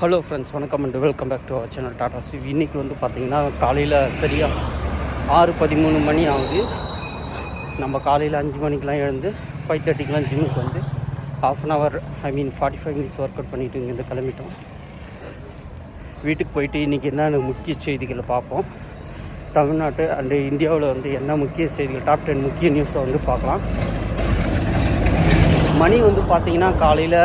Hello friends, வணக்கம் and welcome back to our channel டாடா ஸ்வீவ். இன்றைக்கி வந்து பார்த்திங்கன்னா காலையில் சரியாக 6:13 மணி ஆகுது. நம்ம காலையில் 5 மணிக்கெலாம் எழுந்து 5:30 ஜிம்முக்கு வந்து ½ an hour 45 minutes work out பண்ணிவிட்டு இங்கேருந்து கிளம்பிட்டோம். வீட்டுக்கு போயிட்டு இன்றைக்கி என்னென்ன முக்கிய செய்திகளை பார்ப்போம். தமிழ்நாட்டு அண்டு இந்தியாவில் வந்து என்ன முக்கிய செய்திகள், டாப் 10 முக்கிய நியூஸை வந்து பார்க்கலாம். மணி வந்து பார்த்திங்கன்னா காலையில்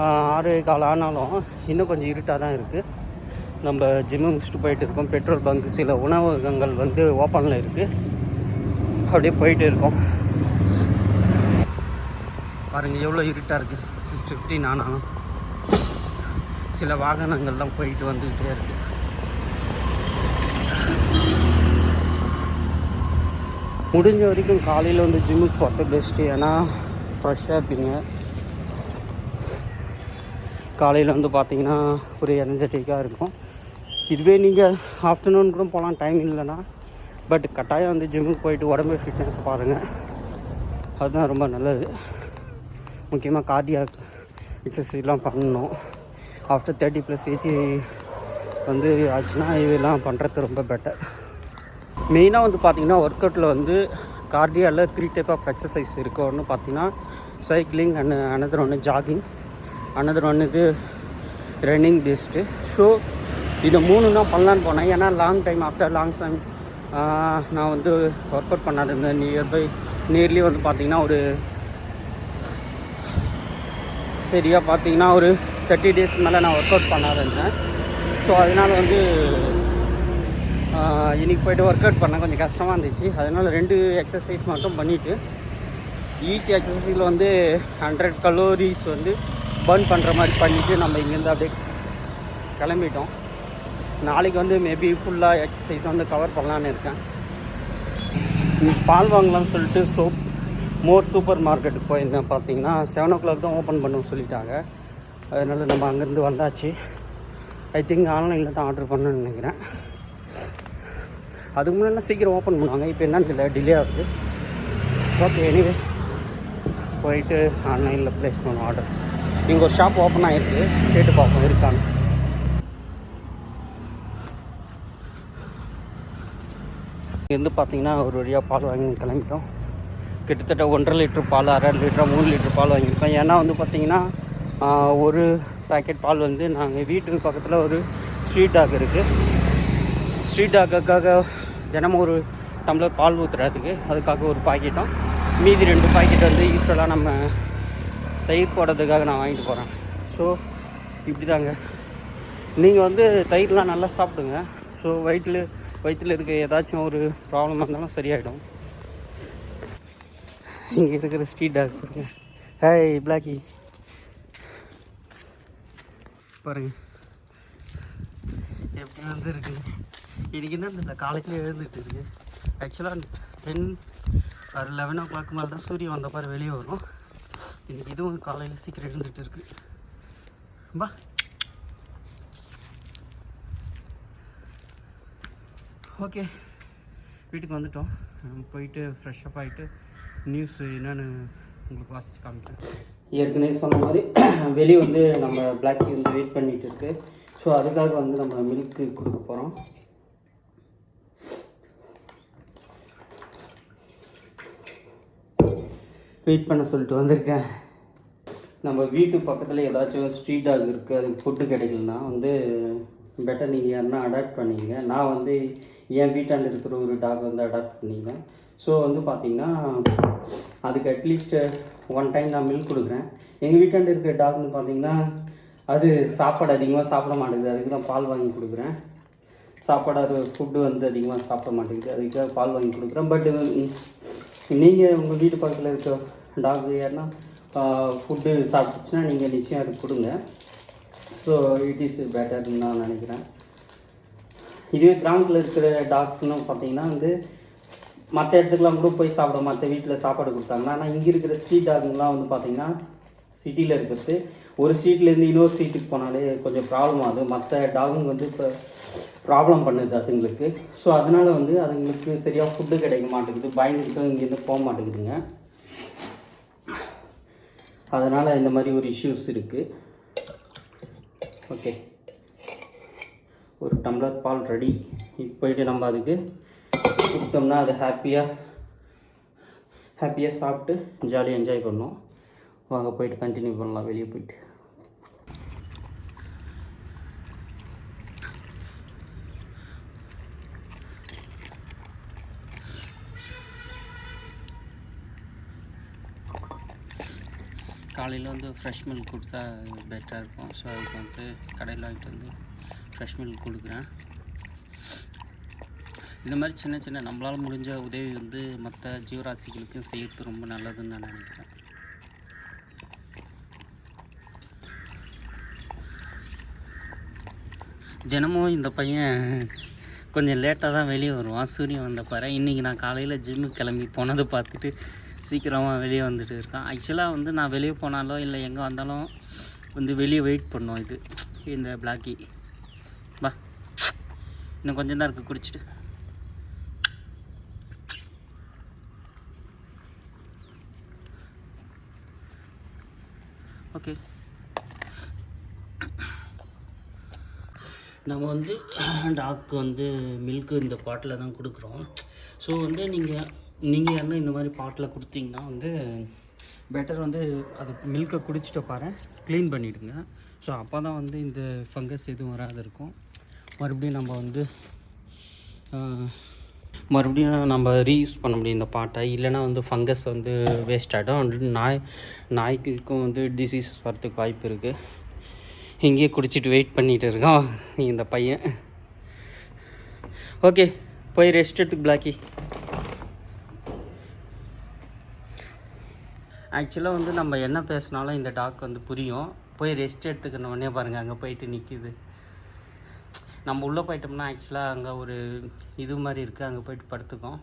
6:15 ஆனாலும் இன்னும் கொஞ்சம் இருட்டாக தான் இருக்குது. நம்ம ஜிம்மு முடிச்சுட்டு போயிட்டு இருக்கோம். பெட்ரோல் பங்க், சில உணவகங்கள் வந்து ஓப்பனில் இருக்குது. அப்படியே போயிட்டு இருக்கோம். பாருங்கள் எவ்வளோ இருட்டாக இருக்குது. 6:15 ஆனாலும் சில வாகனங்கள்லாம் போயிட்டு வந்துக்கிட்டே இருக்குது. முடிஞ்ச வரைக்கும் காலையில் வந்து ஜிம்முக்கு போகிறது பெஸ்ட்டு. ஏன்னா ஃப்ரெஷ்ஷாக இருப்பீங்க. காலையில் வந்து பார்த்திங்கன்னா ஒரு எனர்ஜெட்டிக்காக இருக்கும். இதுவே நீங்கள் ஆஃப்டர்நூன் கூட போகலாம், டைம் இல்லைன்னா. பட் கட்டாயம் வந்து ஜிம்முக்கு போயிட்டு உடம்பு ஃபிட்னஸ் பாருங்கள், அதுதான் ரொம்ப நல்லது. முக்கியமாக கார்டியாக் எக்ஸசைஸ்லாம் பண்ணணும். ஆஃப்டர் 30+ ஏஜ் வந்து ஆச்சுன்னா இதெல்லாம் பண்ணுறது ரொம்ப பெட்டர். மெயினாக வந்து பார்த்திங்கன்னா ஒர்க் அவுட்டில் வந்து கார்டியாவில் 3 டைப் ஆஃப் எக்ஸசைஸ் இருக்குது. ஒன்று பார்த்திங்கன்னா சைக்கிளிங், அண்ட் அனதர் ஒன்று ஜாகிங், அனதர் ஒன்று இது ரன்னிங் பெஸ்ட்டு. ஸோ இதை 3 தான் பண்ணலான்னு போனேன். ஏன்னா long time after long time நான் வந்து ஒர்க் அவுட் பண்ணாது இருந்தேன். நியர்லி வந்து பார்த்திங்கன்னா ஒரு சரியாக பார்த்திங்கன்னா ஒரு 30 டேஸ்க்கு மேலே நான் ஒர்க் அவுட் பண்ணாத இருந்தேன். ஸோ அதனால் வந்து இன்றைக்கி போய்ட்டு ஒர்க் அவுட் பண்ண கொஞ்சம் கஷ்டமாக இருந்துச்சு. அதனால் 2 எக்ஸசைஸ் மட்டும் பண்ணிவிட்டு ஈச் எக்ஸசைஸில் வந்து 100 கலோரிஸ் வந்து பர்ன் பண்ணுற மாதிரி பண்ணிவிட்டு நம்ம இங்கேருந்து அப்படியே கிளம்பிட்டோம். நாளைக்கு வந்து மேபி ஃபுல்லாக எக்ஸசைஸ் வந்து கவர் பண்ணலான்னு இருக்கேன். பால் வாங்கலாம்னு சொல்லிட்டு மோர் சூப்பர் மார்க்கெட்டுக்கு போயிருந்தேன். பார்த்தீங்கன்னா 7 o'clock தான் ஓப்பன் பண்ண சொல்லிட்டாங்க. அதனால் நம்ம அங்கேருந்து வந்தாச்சு. ஐ திங்க் ஆன்லைனில் தான் ஆர்டர் பண்ணணும்னு நினைக்கிறேன். அதுக்கு முன்னாடி சீக்கிரம் ஓப்பன் பண்ணுவாங்க. இப்போ என்னன்னு தெரியல, டிலே ஆகுது. ஓகே, எனிவே போயிட்டு ஆன்லைனில் ப்ளேஸ் பண்ணுவோம் ஆர்டர். இங்கே ஒரு ஷாப் ஓப்பன் ஆகிருக்கு, கேட்டு பார்ப்போம் இருக்கான்னு. இங்கேருந்து பார்த்தீங்கன்னா ஒரு வழியாக பால் வாங்கி கிளம்பிட்டோம். கிட்டத்தட்ட 1.5 லிட்டர் பால், 1.5 லிட்டர் 3 லிட்டர் பால் வாங்கியிருக்கோம். ஏன்னா வந்து பார்த்திங்கன்னா ஒரு பேக்கெட் பால் வந்து நாங்கள் வீட்டுக்கு பக்கத்தில் ஒரு ஸ்ட்ரீட் டாக் இருக்குது. ஸ்ட்ரீட் டாக்குக்காக தினமும் ஒரு டம்ளர் பால் ஊற்றுறதுக்கு அதுக்காக ஒரு பாக்கெட்டும், மீதி 2 பாக்கெட் வந்து யூஸ்வலாக நம்ம தயிர் போடுறதுக்காக நான் வாங்கிட்டு போகிறேன். ஸோ இப்படி தாங்க. நீங்கள் வந்து தயிர்லாம் நல்லா சாப்பிடுங்க. ஸோ வயிற்றில் இருக்க ஏதாச்சும் ஒரு ப்ராப்ளமாக இருந்தாலும் சரியாயிடும். இங்கே இருக்கிற ஸ்ட்ரீட் டாக் பாருங்க. ஹேய் பிளாக்கி பாருங்க எப்படி வந்து இருக்குது. இன்றைக்கி என்ன இந்த காலையில் எழுந்துட்டு இருக்குது. ஆக்சுவலாக 10 or 11 o'clock மேலே தான் சூரியன் வந்த பாரு வெளியே வரும். இன்றைக்கி இதுவும் காலையில் சீக்கிரம் எழுந்துட்டு இருக்கு. பா ஓகே, வீட்டுக்கு வந்துட்டோம். போயிட்டு ஃப்ரெஷ்ஷப் ஆகிட்டு நியூஸ் என்னென்னு உங்களுக்கு வாசித்து காமிக்கிறேன். ஏற்கனவே சொன்ன மாதிரி வெளியே வந்து நம்ம பிளாக்கி வந்து வெயிட் பண்ணிகிட்டு இருக்கு. ஸோ அதுக்காக வந்து நம்ம மில்க்கு கொடுக்க போகிறோம். வெயிட் பண்ண சொல்லிட்டு வந்திருக்கேன். நம்ம வீட்டு பக்கத்தில் ஏதாச்சும் ஸ்ட்ரீட் டாக் இருக்குது, அதுக்கு ஃபுட்டு கிடைக்கலனா வந்து பெட்டர் நீங்கள் யாருன்னா அடாப்ட் பண்ணிங்க. நான் வந்து என் வீட்டாண்டு இருக்கிற ஒரு டாக் வந்து அடாப்ட் பண்ணிக்கிறேன். ஸோ வந்து பார்த்திங்கன்னா அதுக்கு அட்லீஸ்ட் 1 டைம் நான் மில்க் கொடுக்குறேன். எங்கள் வீட்டாண்டு இருக்கிற டாக்னு பார்த்திங்கன்னா அது சாப்பாடு அதிகமாக சாப்பிட மாட்டேங்குது. அதுக்கு தான் பால் வாங்கி கொடுக்குறேன். சாப்பாடு ஃபுட்டு வந்து அதிகமாக சாப்பிட மாட்டேங்குது, அதுக்காக பால் வாங்கி கொடுக்குறேன். பட் நீங்கள் உங்கள் வீட்டு பக்கத்தில் இருக்க டாக் யாருன்னா ஃபுட்டு சாப்பிட்டுச்சுன்னா நீங்கள் நிச்சயம் அதுக்கு கொடுங்க. ஸோ இட் இஸ் பெட்டர்னு நான் நினைக்கிறேன். இதுவே கிராமத்தில் இருக்கிற டாக்ஸ்னு பார்த்தீங்கன்னா வந்து மற்ற இடத்துக்குலாம் கூட போய் சாப்பிட, மற்ற வீட்டில் சாப்பாடு கொடுத்தாங்கன்னா. ஆனால் இங்கே இருக்கிற ஸ்ட்ரீட் டாக்லாம் வந்து பார்த்திங்கன்னா சிட்டியில் இருக்கிறது ஒரு ஸ்ட்ரீட்லேருந்து இன்னொரு ஸ்ட்ரீட்டுக்கு போனாலே கொஞ்சம் ப்ராப்ளம் ஆகுது. மற்ற டாகுங்க வந்து இப்போ ப்ராப்ளம் பண்ணுது அதுங்களுக்கு. ஸோ அதனால் வந்து அதுங்களுக்கு சரியாக ஃபுட்டு கிடைக்க மாட்டேங்குது, பயந்துக்கிட்டும் இங்கேருந்து போக மாட்டேங்குதுங்க. அதனால் இந்த மாதிரி ஒரு இஷ்யூஸ் இருக்குது. ஓகே, ஒரு டம்ளர் பால் ரெடி. இப்போ போயிட்டு நம்ம அதுக்கு கொடுத்தோம்னா அது ஹாப்பியாக சாப்பிட்டு ஜாலியாக என்ஜாய் பண்ணோம். வாங்க போயிட்டு கண்டினியூ பண்ணலாம் வெளியே போயிட்டு. காலையில் வந்து ஃப்ரெஷ் மில்க் கொடுத்தா பெட்டராக இருக்கும். ஸோ அதுக்கு வந்து கடையில் வாங்கிட்டு வந்து ஃப்ரெஷ் மில்க் கொடுக்குறேன். இந்த மாதிரி சின்ன சின்ன நம்மளால் முடிஞ்ச உதவி வந்து மற்ற ஜீவராசிகளுக்கும் செய்யறது ரொம்ப நல்லதுன்னு நான் நினைக்கிறேன். தினமும் இந்த பையன் கொஞ்சம் லேட்டாக தான் வெளியே வருவான். சூரியன் வந்த பாரு. இன்றைக்கி நான் காலையில் ஜிம்முக்கு கிளம்பி போனதை பார்த்துட்டு சீக்கிரமாக வெளியே வந்துட்டு இருக்கான். ஆக்சுவலாக வந்து நான் வெளியே போனாலோ இல்லை எங்கே வந்தாலும் வந்து வெளியே வெயிட் பண்ணோம். இது இந்த பிளாக்கி பா, இன்னும் கொஞ்சம் தான் இருக்குது, குடிச்சிட்டு. ஓகே, நம்ம வந்து டாக்கு வந்து மில்க்கு இந்த பாட்டில் தான் கொடுக்குறோம். ஸோ வந்து நீங்கள் யாருன்னா இந்த மாதிரி பாட்டில் கொடுத்தீங்கன்னா வந்து பெட்டர் வந்து அது மில்க்கை குடிச்சிட்ட பாரு க்ளீன் பண்ணிவிடுங்க. ஸோ அப்போ தான் வந்து இந்த ஃபங்கஸ் எதுவும் வராது இருக்கும். மறுபடியும் நம்ம ரீயூஸ் பண்ண முடியும் இந்த பாட்டை. இல்லைனா வந்து ஃபங்கஸ் வந்து வேஸ்ட் ஆகிடும். நாய்க்கும் வந்து டிசீஸ் வரத்துக்கு வாய்ப்பு இருக்குது. இங்கேயே குடிச்சிட்டு வெயிட் பண்ணிகிட்டு இருக்கான் இந்த பையன். ஓகே, போய் ரெஸ்ட் எடுத்துக்கு பிளாக்கி. ஆக்சுவலாக வந்து நம்ம என்ன பேசினாலும் இந்த டாக் வந்து புரியும். போய் ரெஸ்ட் எடுத்துக்கணுன்னே பாருங்கள், அங்கே போயிட்டு நிற்கிது. நம்ம உள்ளே போயிட்டோம்னா ஆக்சுவலாக அங்கே ஒரு இது மாதிரி இருக்குது, அங்கே போயிட்டு படுத்துக்கோம்.